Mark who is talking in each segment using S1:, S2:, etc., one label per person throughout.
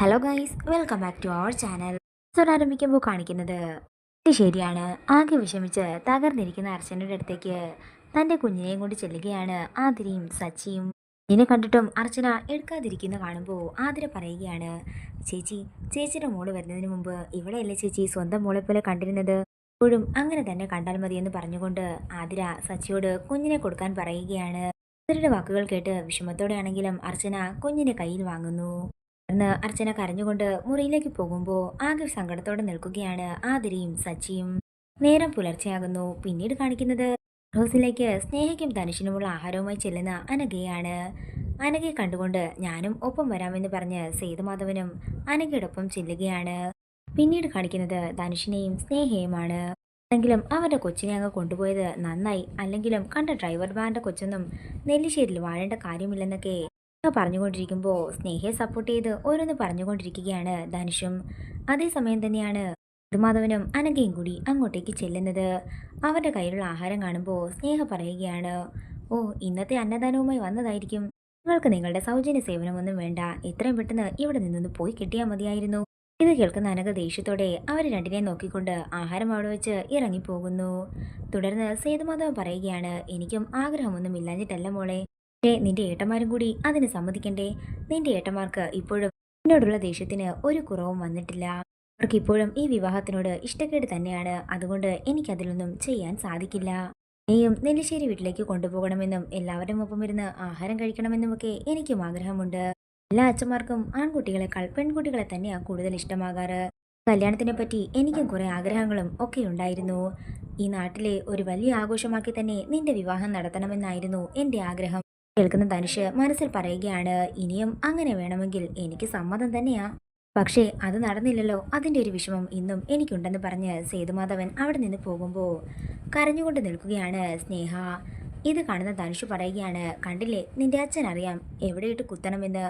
S1: Hello guys, welcome back to our channel. Episode ആരംഭിക്കുമ്പോൾ കാണിക്കുന്നത് ഇത് ശരിയാണ്. ആകെ വിഷമിച്ച് തകർന്നിരിക്കുന്ന അർച്ചനയുടെ അടുത്തേക്ക് തൻ്റെ കുഞ്ഞിനെയും കൊണ്ട് ചെല്ലുകയാണ് ആതിരയും സച്ചിയും. ഇതിനെ കണ്ടിട്ടും അർച്ചന എടുക്കാതിരിക്കുന്ന കാണുമ്പോൾ ആതിര പറയുകയാണ്, ചേച്ചി, ചേച്ചിയുടെ മോള് വരുന്നതിന് മുമ്പ് ഇവിടെയല്ലേ ചേച്ചി സ്വന്തം മോളെ പോലെ കണ്ടിരുന്നത്? ഇപ്പോഴും അങ്ങനെ തന്നെ കണ്ടാൽ മതിയെന്ന് പറഞ്ഞുകൊണ്ട് ആതിര സച്ചിയോട് കുഞ്ഞിനെ കൊടുക്കാൻ പറയുകയാണ്. ആതിരയുടെ വാക്കുകൾ കേട്ട് വിഷമത്തോടെയാണെങ്കിലും അർച്ചന കുഞ്ഞിനെ കയ്യിൽ വാങ്ങുന്നു. എന്ന് അർച്ചന കരഞ്ഞുകൊണ്ട് മുറിയിലേക്ക് പോകുമ്പോൾ ആകെ സങ്കടത്തോടെ നിൽക്കുകയാണ് ആതിരയും സച്ചിയും. നേരം പുലർച്ചെയാകുന്നു. പിന്നീട് കാണിക്കുന്നത് ഹൗസിലേക്ക് സ്നേഹയ്ക്കും ധനുഷിനുമുള്ള ആഹാരവുമായി ചെല്ലുന്ന അനഘയാണ്. അനഘയെ കണ്ടുകൊണ്ട് ഞാനും ഒപ്പം വരാമെന്ന് പറഞ്ഞ് സേതുമാധവനും അനഘയോടൊപ്പം ചെല്ലുകയാണ്. പിന്നീട് കാണിക്കുന്നത് ധനുഷിനെയും സ്നേഹയുമാണ്. എങ്കിലും അവരുടെ കൊച്ചിനെ അങ്ങ് കൊണ്ടുപോയത് നന്നായി, അല്ലെങ്കിലും കണ്ട ഡ്രൈവർമാരുടെ കൊച്ചൊന്നും നെല്ലിശ്ശേരിയിൽ വാഴേണ്ട കാര്യമില്ലെന്നൊക്കെ പറഞ്ഞുകൊണ്ടിരിക്കുമ്പോൾ സ്നേഹയെ സപ്പോർട്ട് ചെയ്ത് ഓരോന്ന് പറഞ്ഞുകൊണ്ടിരിക്കുകയാണ് ധനുഷും. അതേസമയം തന്നെയാണ് മാധവനും അനഘയും കൂടി അങ്ങോട്ടേക്ക് ചെല്ലുന്നത്. അവരുടെ കയ്യിലുള്ള ആഹാരം കാണുമ്പോൾ സ്നേഹ പറയുകയാണ്, ഓ, ഇന്നത്തെ അന്നദാനവുമായി വന്നതായിരിക്കും. നിങ്ങൾക്ക് നിങ്ങളുടെ സൗജന്യ സേവനമൊന്നും വേണ്ട, എത്രയും പെട്ടെന്ന് ഇവിടെ നിന്നൊന്ന് പോയി കിട്ടിയാൽ മതിയായിരുന്നു. ഇത് കേൾക്കുന്ന അനഘ ദേഷ്യത്തോടെ അവർ രണ്ടിനെ നോക്കിക്കൊണ്ട് ആഹാരം അവിടെ വെച്ച് ഇറങ്ങിപ്പോകുന്നു. തുടർന്ന് സേതുമാധവൻ പറയുകയാണ്, എനിക്കും ആഗ്രഹമൊന്നും ഇല്ലാഞ്ഞിട്ടല്ല മോളെ, നിന്റെ ഏട്ടന്മാരും കൂടി അതിന് സമ്മതിക്കണ്ടേ? നിന്റെ ഏട്ടന്മാർക്ക് ഇപ്പോഴും എന്നോടുള്ള ദേഷ്യത്തിന് ഒരു കുറവും വന്നിട്ടില്ല. അവർക്ക് ഇപ്പോഴും ഈ വിവാഹത്തിനോട് ഇഷ്ടക്കേട് തന്നെയാണ്. അതുകൊണ്ട് എനിക്കതിലൊന്നും ചെയ്യാൻ സാധിക്കില്ല. നീയും നെല്ലിശ്ശേരി വീട്ടിലേക്ക് കൊണ്ടുപോകണമെന്നും എല്ലാവരും ഒപ്പം ഇരുന്ന് ആഹാരം കഴിക്കണമെന്നുമൊക്കെ എനിക്കും ആഗ്രഹമുണ്ട്. എല്ലാ അച്ഛന്മാർക്കും ആൺകുട്ടികളെക്കാൾ പെൺകുട്ടികളെ തന്നെയാണ് കൂടുതൽ ഇഷ്ടമാകാറ്. കല്യാണത്തിനെ പറ്റി എനിക്കും കുറെ ആഗ്രഹങ്ങളും ഒക്കെ ഉണ്ടായിരുന്നു. ഈ നാട്ടിലെ ഒരു വലിയ ആഘോഷമാക്കി തന്നെ നിന്റെ വിവാഹം നടത്തണമെന്നായിരുന്നു എൻ്റെ ആഗ്രഹം. കേൾക്കുന്ന ധനുഷ് മനസ്സിൽ പറയുകയാണ്, ഇനിയും അങ്ങനെ വേണമെങ്കിൽ എനിക്ക് സമ്മതം തന്നെയാ. പക്ഷേ അത് നടന്നില്ലല്ലോ, അതിൻ്റെ ഒരു വിഷമം ഇന്നും എനിക്കുണ്ടെന്ന് പറഞ്ഞ് സേതുമാധവൻ അവിടെ നിന്ന് പോകുമ്പോൾ കരഞ്ഞുകൊണ്ട് നിൽക്കുകയാണ് സ്നേഹ. ഇത് കാണുന്ന ധനുഷ് പറയുകയാണ്, കണ്ടില്ലേ, നിന്റെ അച്ഛൻ അറിയാം എവിടെയിട്ട് കുത്തണമെന്ന്.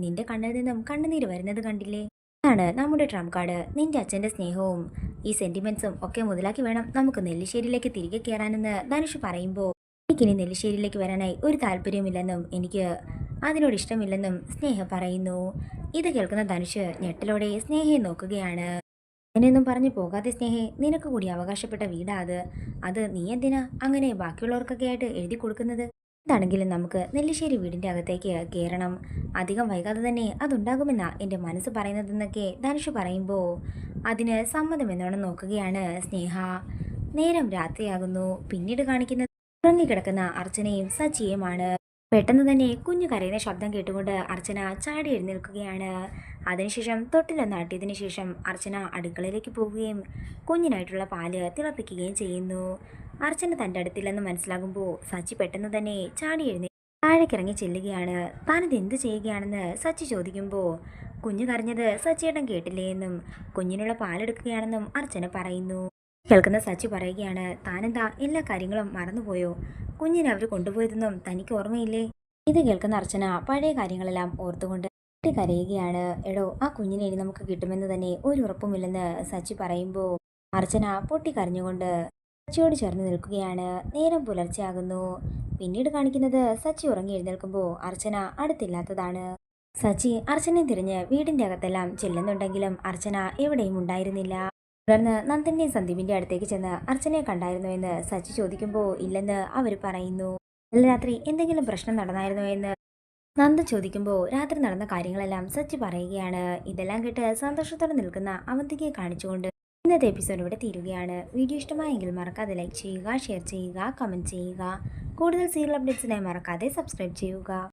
S1: നിന്റെ കണ്ണിൽ നിന്നും കണ്ണുനീര് വരുന്നത് കണ്ടില്ലേ? അതാണ് നമ്മുടെ ട്രംപ് കാർഡ്. നിന്റെ അച്ഛൻ്റെ സ്നേഹവും ഈ സെന്റിമെന്റ്സും ഒക്കെ മുതലാക്കി വേണം നമുക്ക് നെല്ലിശ്ശേരിയിലേക്ക് തിരികെ കയറാനെന്ന് ധനുഷ് പറയുമ്പോൾ എനിക്കിനി നെല്ലിശ്ശേരിയിലേക്ക് വരാനായി ഒരു താല്പര്യമില്ലെന്നും എനിക്ക് അതിനോട് ഇഷ്ടമില്ലെന്നും സ്നേഹ പറയുന്നു. ഇത് കേൾക്കുന്ന ധനുഷ് ഞെട്ടലോടെ സ്നേഹയെ നോക്കുകയാണ്. അങ്ങനെയൊന്നും പറഞ്ഞു പോകാതെ സ്നേഹയെ, നിനക്ക് കൂടി അവകാശപ്പെട്ട വീടാ അത്. അത് നീ എന്തിനാ അങ്ങനെ ബാക്കിയുള്ളവർക്കൊക്കെ ആയിട്ട് എഴുതി കൊടുക്കുന്നത്? എന്താണെങ്കിലും നമുക്ക് നെല്ലിശ്ശേരി വീടിന്റെ അകത്തേക്ക് കയറണം. അധികം വൈകാതെ തന്നെ അതുണ്ടാകുമെന്നാ എൻ്റെ മനസ്സ് പറയുന്നതെന്നൊക്കെ ധനുഷ് പറയുമ്പോൾ അതിന് സമ്മതമെന്നോണം നോക്കുകയാണ് സ്നേഹ. നേരം രാത്രിയാകുന്നു. പിന്നീട് കാണിക്കുന്നത് ഉറങ്ങിക്കിടക്കുന്ന അർച്ചനയും സച്ചിയുമാണ്. പെട്ടെന്ന് തന്നെ കുഞ്ഞു കരയുന്ന ശബ്ദം കേട്ടുകൊണ്ട് അർച്ചന ചാടി എഴുന്നേൽക്കുകയാണ്. അതിനുശേഷം തൊട്ടിലൊന്നാട്ടിയതിനു ശേഷം അർച്ചന അടുക്കളയിലേക്ക് പോവുകയും കുഞ്ഞിനായിട്ടുള്ള പാല് തിളപ്പിക്കുകയും ചെയ്യുന്നു. അർച്ചന തൻ്റെ അടുത്തില്ലെന്ന് മനസ്സിലാകുമ്പോൾ സച്ചി പെട്ടെന്ന് തന്നെ ചാടി താഴേക്കിറങ്ങി ചെല്ലുകയാണ്. താനിത് എന്ത് ചെയ്യുകയാണെന്ന് സച്ചി ചോദിക്കുമ്പോൾ കുഞ്ഞു കരഞ്ഞത് സച്ചിയേട്ടൻ കേട്ടില്ലേ എന്നും കുഞ്ഞിനുള്ള പാലെടുക്കുകയാണെന്നും അർച്ചന പറയുന്നു. കേൾക്കുന്ന സച്ചി പറയുകയാണ്, താനെന്താ എല്ലാ കാര്യങ്ങളും മറന്നുപോയോ? കുഞ്ഞിനെ അവർ കൊണ്ടുപോയതെന്നും തനിക്ക് ഓർമ്മയില്ലേ? ഇത് കേൾക്കുന്ന അർച്ചന പഴയ കാര്യങ്ങളെല്ലാം ഓർത്തുകൊണ്ട് കരയുകയാണ്. എടോ, ആ കുഞ്ഞിനെ ഇനി നമുക്ക് കിട്ടുമെന്ന് തന്നെ ഒരു ഉറപ്പുമില്ലെന്ന് സച്ചി പറയുമ്പോൾ അർച്ചന പൊട്ടിക്കരഞ്ഞുകൊണ്ട് സച്ചിയോട് ചേർന്ന് നിൽക്കുകയാണ്. നേരം പുലർച്ചെയാകുന്നു. പിന്നീട് കാണിക്കുന്നത് സച്ചി ഉറങ്ങി എഴുന്നേൽക്കുമ്പോൾ അർച്ചന അടുത്തില്ലാത്തതാണ്. സച്ചി അർച്ചനയെ തിരിഞ്ഞ് വീടിന്റെ അകത്തെല്ലാം ചെല്ലുന്നുണ്ടെങ്കിലും അർച്ചന എവിടെയും ഉണ്ടായിരുന്നില്ല. തുടർന്ന് നന്ദന്റെയും സന്ദീപിന്റെ അടുത്തേക്ക് ചെന്ന് അർച്ചനയെ കണ്ടായിരുന്നോ എന്ന് സച്ചി ചോദിക്കുമ്പോൾ ഇല്ലെന്ന് അവർ പറയുന്നു. ഇന്നലെ രാത്രി എന്തെങ്കിലും പ്രശ്നം നടന്നായിരുന്നോ എന്ന് നന്ദൻ ചോദിക്കുമ്പോൾ രാത്രി നടന്ന കാര്യങ്ങളെല്ലാം സച്ചി പറയുകയാണ്. ഇതെല്ലാം കേട്ട് സന്തോഷത്തോടെ നിൽക്കുന്ന അവന്തികയെ കാണിച്ചുകൊണ്ട് ഇന്നത്തെ എപ്പിസോഡ് ഇവിടെ തീരുകയാണ്. വീഡിയോ ഇഷ്ടമായെങ്കിൽ മറക്കാതെ ലൈക്ക് ചെയ്യുക, ഷെയർ ചെയ്യുക, കമന്റ് ചെയ്യുക. കൂടുതൽ സീരിയൽ അപ്ഡേറ്റ്സിനായി മറക്കാതെ സബ്സ്ക്രൈബ് ചെയ്യുക.